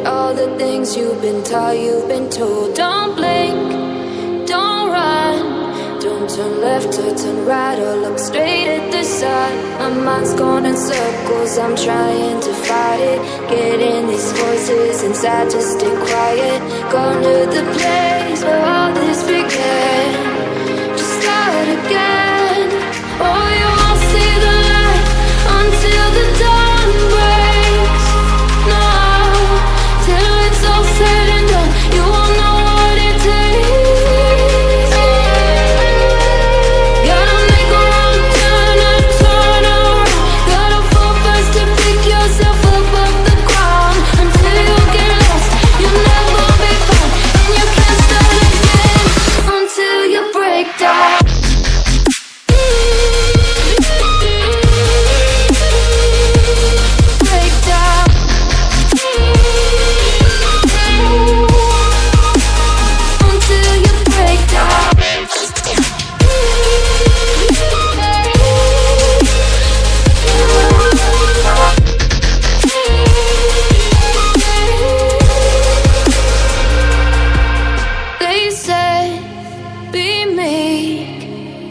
all the things you've been taught, you've been told. Don't blink, don't run, don't turn left or turn right or look straight at the sun. My mind's going in circles, I'm trying to fight it. Getting these voices inside to stay quiet. Going to the place where all this began. Just start again. Oh, you won't see the light until the dawn breaks. No, till it's all said and done, you won't know what it takes. Gotta make a wrong turn and turn around. Gotta fall fast to pick yourself up off the ground. Until you get lost, you'll never be found. And you can't start again until you break down.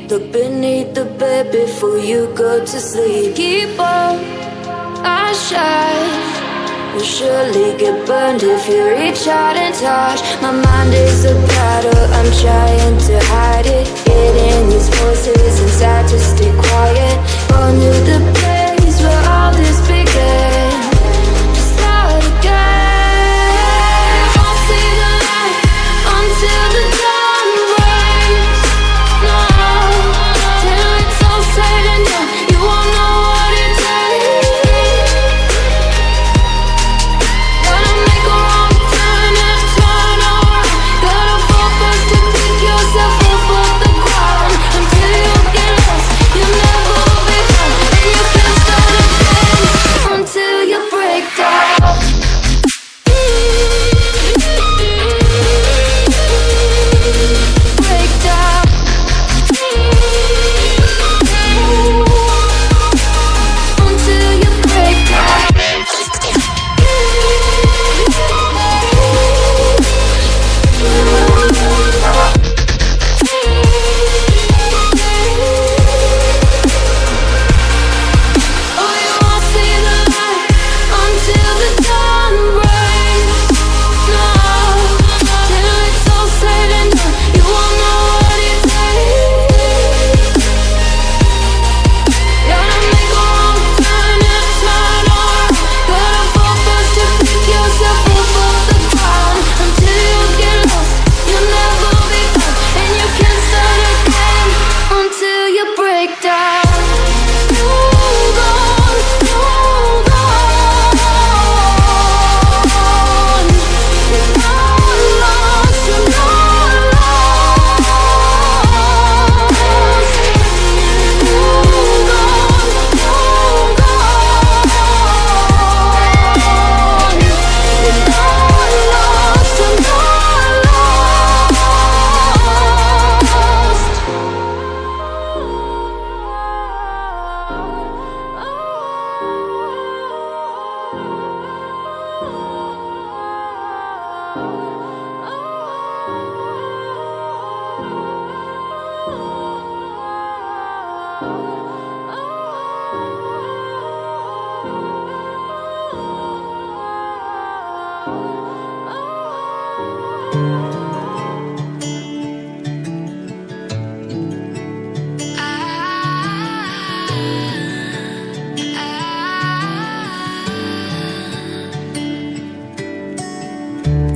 Look beneath the bed before you go to sleep. Keep on, I shine. You'll surely get burned if you reach out and touch. My mind is a battle, I'm trying to hide it. Getting these voices inside to stay quiet. Going to the place where all this began. Just start again. You won't see the light until the dawn breaks. No, till it's all said and done, you won't know what it takes. Gotta make a wrong turn and turn around. Gotta fall fast to pick yourself up off the ground. Until you get lost, you'll never be found. And you can't start again until you break down. Break down. Until you break down. Oh, you won't see the light until the dawn breaks. No, till it's all said and done, you won't know what it takes. Gotta make a wrong turn and turn around. Gotta fall fast to pick yourself up off the ground. Until you get lost, you'll never be found. And you can't start again until you break down. Hold on, hold on. You're not lost, you're not lost. Hold on, hold on. You're not lost, you're not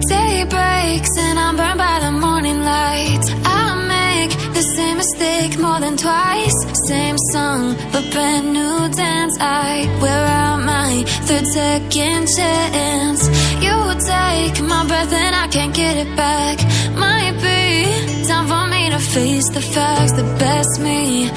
Day breaks and I'm burned by the morning light. I make the same mistake more than twice. Same song, but brand new dance. I wear out my third second chance. You take my breath and I can't get it back. Might be time for me to face the facts. The best me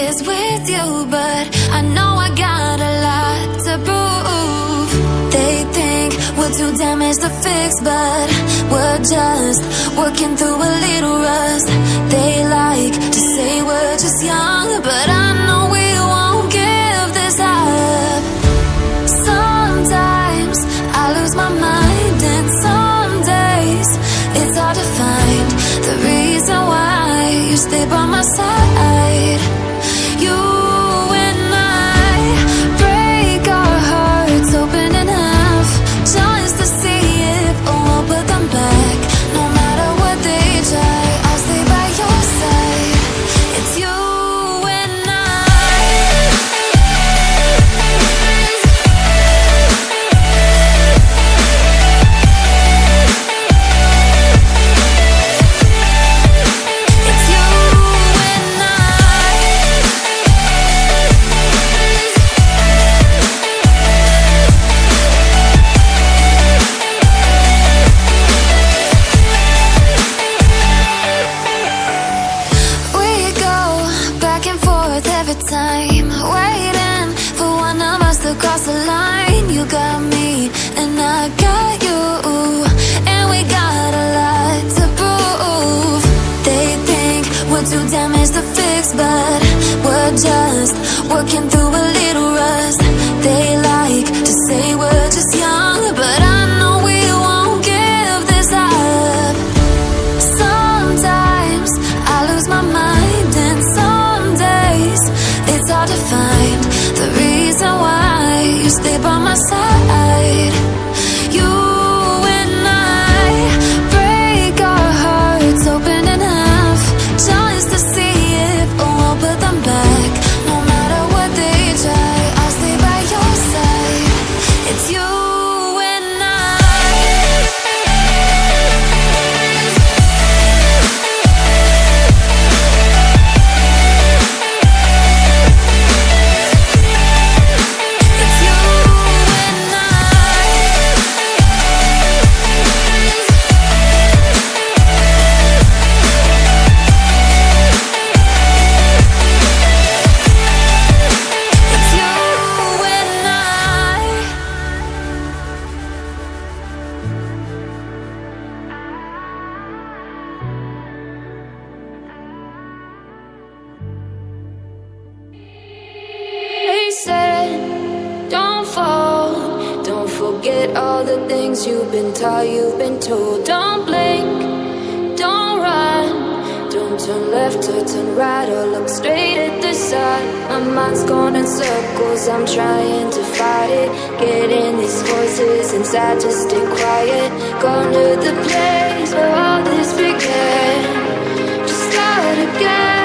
is with you, but I know I got a lot to prove. They think we're too damaged to fix, but we're just working through a little rust. They like to say we're just young, but I know we won't give this up. Sometimes I lose my mind trust, working through a little rust. They like to say we're just young, but I know we won't give this up. Sometimes I lose my mind, and some days it's hard to find the reason why you stay by my side. You and I break our hearts open in half, just to see if we'll put them back. No matter what they try, I'll stay by your side. It's you and I. It's you and I. It's you and I. They said, don't fall, don't forget all the things you've been taught, you've been told. Don't blink, don't run, don't turn left or turn right or look straight at the sun. My mind's going in circles, I'm trying to fight it, getting these voices inside to stay quiet. Gone to the place where all this began, just start again.